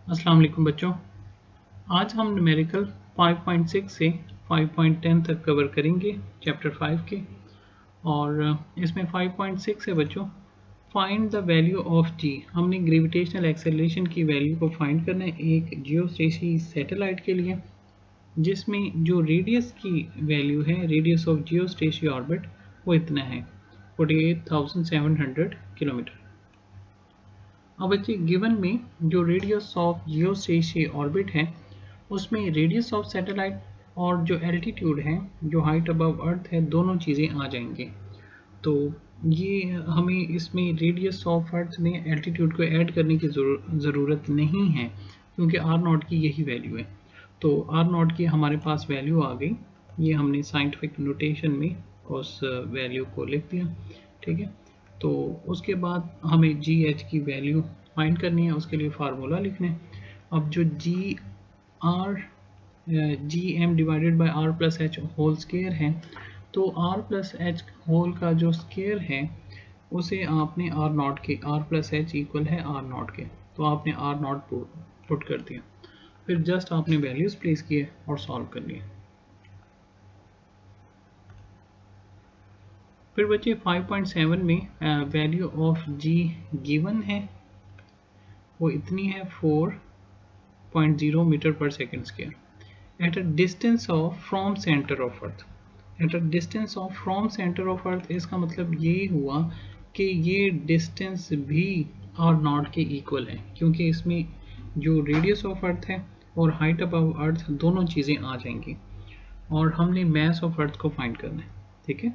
अस्सलाम वालेकुम बच्चों। आज हम न्यूमेरिकल 5.6 से 5.10 तक कवर करेंगे चैप्टर 5 के। और इसमें 5.6 है बच्चों, फाइंड द वैल्यू ऑफ जी। हमने ग्रेविटेशनल एक्सेलरेशन की वैल्यू को फाइंड करना है एक जियोस्टेशनरी सैटेलाइट के लिए, जिसमें जो रेडियस की वैल्यू है, रेडियस ऑफ जियोस्टेशनरी ऑर्बिट, वो इतना है 48,700 किलोमीटर। अब बच्चे गिवन में जो रेडियस ऑफ जियोस्टेशनरी ऑर्बिट है उसमें रेडियस ऑफ सैटेलाइट और जो एल्टीट्यूड है, जो हाइट अबव अर्थ है, दोनों चीज़ें आ जाएंगी। तो ये हमें इसमें रेडियस ऑफ अर्थ में एल्टीट्यूड को ऐड करने की ज़रूरत नहीं है, क्योंकि आर नॉट की यही वैल्यू है। तो आर नॉट की हमारे पास वैल्यू आ गई, ये हमने साइंटिफिक नोटेशन में उस वैल्यू को लिख दिया। ठीक है, तो उसके बाद हमें जी एच की वैल्यू फाइंड करनी है, उसके लिए फार्मूला लिखना है। अब जो G R G M divided by are plus H whole square है, तो आर प्लस एच होल का जो स्केयर है उसे आपने आर नॉट के, आर प्लस एच इक्वल है आर नॉट के, तो आपने आर नॉट पुट कर दिया। फिर जस्ट आपने वैल्यूज़ प्लेस किए और सॉल्व कर लिए। फिर बच्चे 5.7 में वैल्यू ऑफ जी गिवन है, वो इतनी है 4.0 मीटर पर second square at a distance of from centre of earth. At a distance of from centre of earth, इसका मतलब ये हुआ कि ये डिस्टेंस भी आर नॉट के इक्वल है, क्योंकि इसमें जो रेडियस ऑफ अर्थ है और हाइट अबव अर्थ दोनों चीज़ें आ जाएंगी। और हमने मैस ऑफ अर्थ को फाइंड करना है, ठीक है,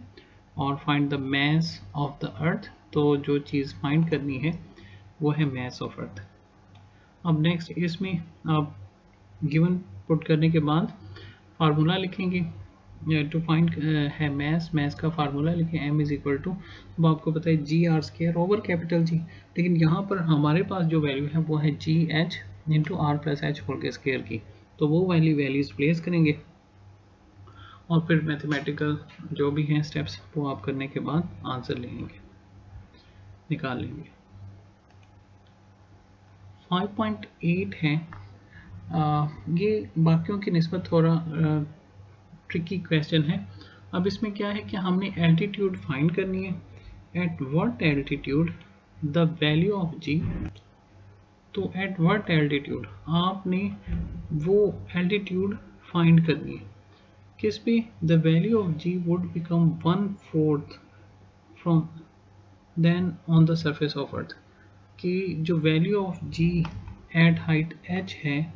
और find the mass of the earth. तो जो चीज़ फाइंड करनी है वो है मैस ऑफ अर्थ। अब नेक्स्ट इसमें आप गिवन पुट करने के बाद फार्मूला लिखेंगे टू फाइंड है मैस का फार्मूला लिखें m इज इक्वल टू, अब आपको पता है G R square over capital G, लेकिन यहाँ पर हमारे पास जो वैल्यू है वो है g h into r plus H whole के स्केयर की, तो वो वैल्यूज़ प्लेस करेंगे और फिर मैथमेटिकल जो भी हैं स्टेप्स वो आप करने के बाद आंसर लेंगे, निकाल लेंगे। 5.8 है, ये बाकियों की निस्बत थोड़ा ट्रिकी क्वेश्चन है। अब इसमें क्या है कि हमने एल्टीट्यूड फाइंड करनी है, at what altitude the value of G. तो एट व्हाट एल्टीट्यूड आपने वो एल्टीट्यूड फाइंड करनी है किस पे, the value of g would become 1/4 from then on the surface of earth, कि जो value of g at height h है,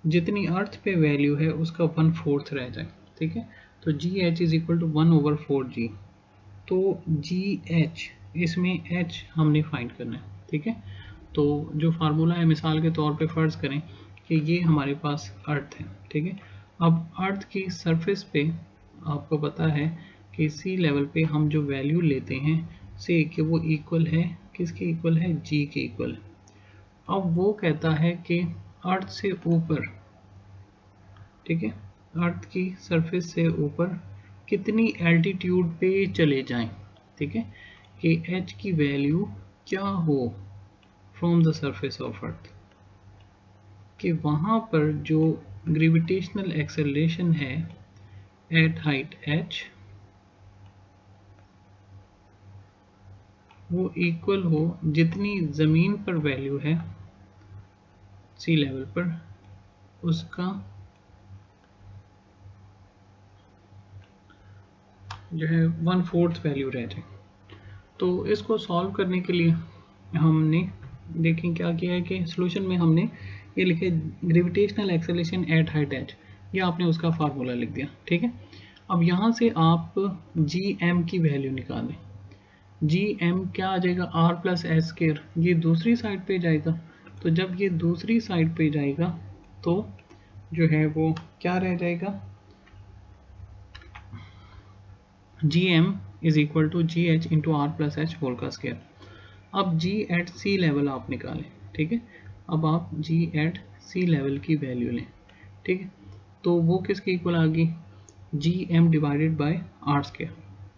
जितनी अर्थ पे वैल्यू है उसका 1/4 रह जाए। ठीक है, तो g h is equal to 1/4 g. तो जी एच, इसमें एच हमने फाइंड करना है। ठीक है, तो जो फार्मूला है, मिसाल के तौर पे फ़र्ज़ करें कि ये हमारे पास अर्थ है। ठीक है, अब अर्थ की सरफेस पे आपको पता है कि सी लेवल पे हम जो वैल्यू लेते हैं से कि वो इक्वल है, किसके इक्वल है, जी के इक्वल है। अब वो कहता है कि अर्थ से ऊपर, ठीक है, अर्थ की सरफेस से ऊपर कितनी एल्टीट्यूड पे चले जाएं, ठीक है, कि एच की वैल्यू क्या हो from the surface of earth, कि वहाँ पर जो ग्रेविटेशनल एक्सेलरेशन है एट हाइट एच वो इक्वल हो जितनी ज़मीन पर वैल्यू है सी लेवल पर, उसका जो है 1/4 वैल्यू रह जाए। तो इसको सॉल्व करने के लिए हमने देखें क्या किया है कि सॉल्यूशन में हमने ये लिखे gravitational acceleration at height H, ये आपने उसका फार्मूला लिख दिया। ठीक है, अब यहाँ से आप जी एम की वैल्यू निकालें। जी एम क्या आ जाएगा, आर प्लस एच स्क्वायर, ये दूसरी साइड पे जाएगा। तो जब ये दूसरी साइड पे जाएगा तो जो है वो क्या रह जाएगा, G M is equal to g h into r plus H whole का स्क्वायर। अब जी एट सी लेवल आप निकालें। ठीक है, अब आप जी एट सी लेवल की वैल्यू लें। ठीक है, तो वो किसके इक्वल आ गई, G M divided by r square.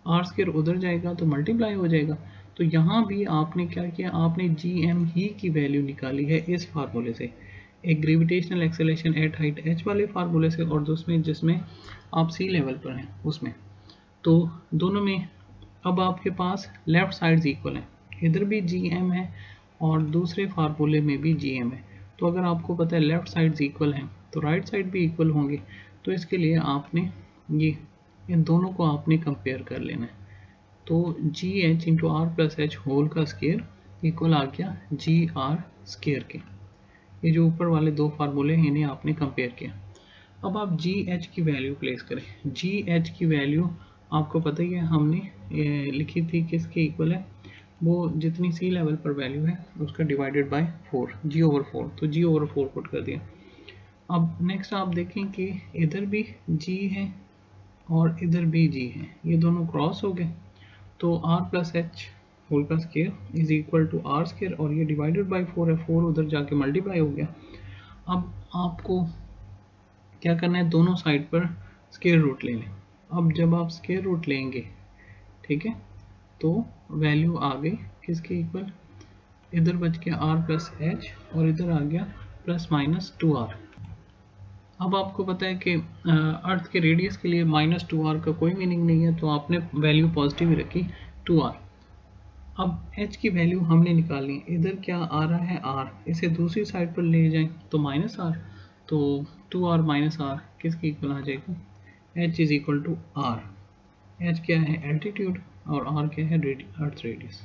R square उधर जाएगा तो मल्टीप्लाई हो जाएगा। तो यहाँ भी आपने क्या किया, आपने जी एम ही की वैल्यू निकाली है इस फार्मूले से एक gravitational acceleration at height h वाले फार्मूले से और दूसरे जिसमें आप सी लेवल पर हैं उसमें। तो दोनों में अब आपके पास लेफ़्ट साइड्स इक्वल हैं, इधर भी gm है और दूसरे फार्मूले में भी gm है। तो अगर आपको पता है लेफ़्ट साइड्स इक्वल हैं तो राइट साइड भी इक्वल होंगे। तो इसके लिए आपने ये इन दोनों को आपने कंपेयर कर लेना है। तो g h into r plus H whole का स्केयर इक्वल आ गया जी आर स्केयर के। ये जो ऊपर वाले दो फार्मूले हैं इन्हें आपने कंपेयर किया। अब आप जी एच की वैल्यू प्लेस करें। जी एच की वैल्यू आपको पता ही है, हमने लिखी थी किसके इक्वल है, वो जितनी सी लेवल पर वैल्यू है उसका डिवाइडेड बाय 4, जी ओवर 4। तो जी ओवर 4 पुट कर दिया। अब नेक्स्ट आप देखें कि इधर भी जी है और इधर भी जी है, ये दोनों क्रॉस हो गए। तो r प्लस एच होल का square is equal to r square और ये डिवाइडेड बाय 4 है, 4 उधर जाके मल्टीप्लाई हो गया। अब आपको क्या करना है, दोनों साइड पर स्केयर रूट ले लें। अब जब आप स्केयर रूट लेंगे, ठीक है, तो वैल्यू आ गई किसके इक्वल, इधर बच गया r प्लस एच और इधर आ गया प्लस माइनस 2r। अब आपको पता है कि अर्थ के रेडियस के लिए माइनस 2r का कोई मीनिंग नहीं है, तो आपने वैल्यू पॉजिटिव ही रखी 2r। अब h की वैल्यू हमने निकालनी है, इधर क्या आ रहा है r, इसे दूसरी साइड पर ले जाएं तो माइनस r। तो 2r माइनस r किसके इक्वल आ जाएगा, h is equal to r। h क्या है, एल्टीट्यूड, और r क्या है, अर्थ रेडियस।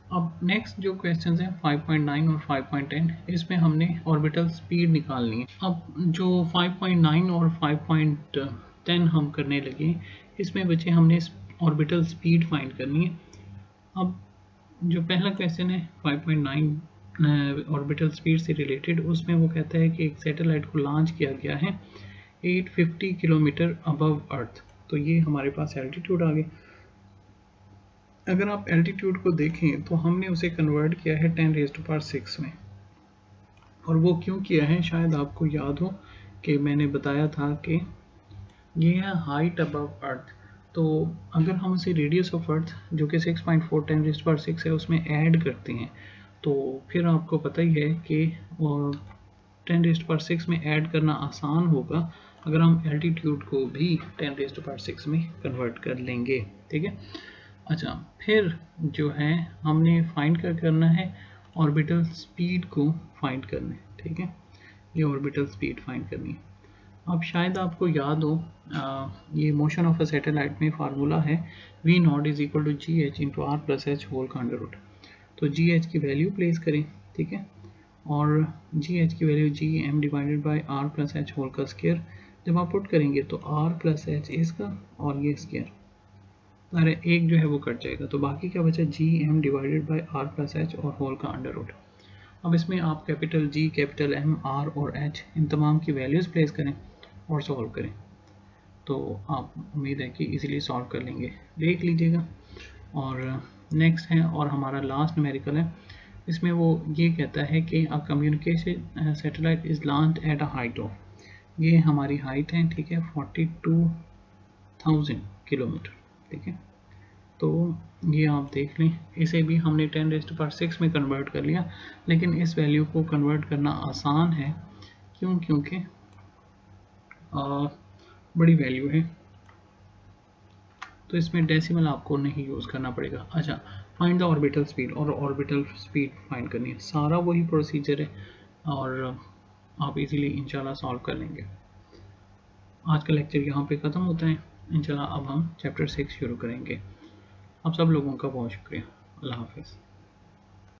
अब नेक्स्ट जो क्वेश्चन हैं 5.9 और 5.10, इसमें हमने ऑर्बिटल स्पीड निकालनी है। अब जो 5.9 और 5.10 हम करने लगे, इसमें बचे हमने ऑर्बिटल स्पीड फाइंड करनी है। अब जो पहला क्वेश्चन है 5.9 ऑर्बिटल स्पीड से रिलेटेड, उसमें वो कहता है कि एक सैटेलाइट को लॉन्च किया गया है 850 किलोमीटर अबव अर्थ। तो ये हमारे पास एल्टीट्यूड आ गई। अगर आप एल्टीट्यूड को देखें तो हमने उसे कन्वर्ट किया है 10⁶ में, और वो क्यों किया है, शायद आपको याद हो कि मैंने बताया था कि ये है हाइट अबव अर्थ। तो अगर हम उसे रेडियस ऑफ अर्थ जो कि 6.4 10⁶ है उसमें ऐड करते हैं, तो फिर आपको पता ही है कि 10⁶ में ऐड करना आसान होगा अगर हम एल्टीट्यूड को भी 10⁶ में कन्वर्ट कर लेंगे, ठीक है। अच्छा, फिर जो है हमने फाइंड क्या करना है, ऑर्बिटल स्पीड को फाइंड करना है, ठीक है। ये ऑर्बिटल स्पीड फाइंड करनी है। अब शायद आपको याद हो ये मोशन ऑफ अ सैटेलाइट में फार्मूला है v0 is equal to g h into r plus H whole का अंडर रूट। तो जी एच की वैल्यू प्लेस करें, ठीक है, और जी एच की value G M divided by are plus H whole का स्केयर। जब आप पुट करेंगे तो आर प्लस एच इसका और ये स्केयर, अरे एक जो है वो कट जाएगा, तो बाकी क्या बचा, G M divided by are plus h और होल का अंडर रूट। अब इसमें आप capital G, capital M, r और एच इन तमाम की वैल्यूज़ प्लेस करें और सॉल्व करें। तो आप उम्मीद है कि इजीली सॉल्व कर लेंगे, देख लीजिएगा। और नेक्स्ट है और हमारा लास्ट न्यूमेरिकल है, इसमें वो ये कहता है कि a communication satellite is launched at a height of, ये हमारी हाइट है, ठीक है, 42,000 किलोमीटर, ठीक है। तो ये आप देख लें, इसे भी हमने 10⁶ में कन्वर्ट कर लिया, लेकिन इस वैल्यू को कन्वर्ट करना आसान है, क्यों, क्योंकि बड़ी वैल्यू है, तो इसमें डेसिमल आपको नहीं यूज़ करना पड़ेगा। अच्छा, फाइंड द ऑर्बिटल स्पीड, और ऑर्बिटल स्पीड फाइंड करनी है, सारा वही प्रोसीजर है और आप इजीली इंशाल्लाह सॉल्व कर लेंगे। आज का लेक्चर यहाँ पे ख़त्म होता है, इंशाल्लाह अब हम चैप्टर 6 शुरू करेंगे। आप सब लोगों का बहुत शुक्रिया। अल्लाह हाफ़िज़।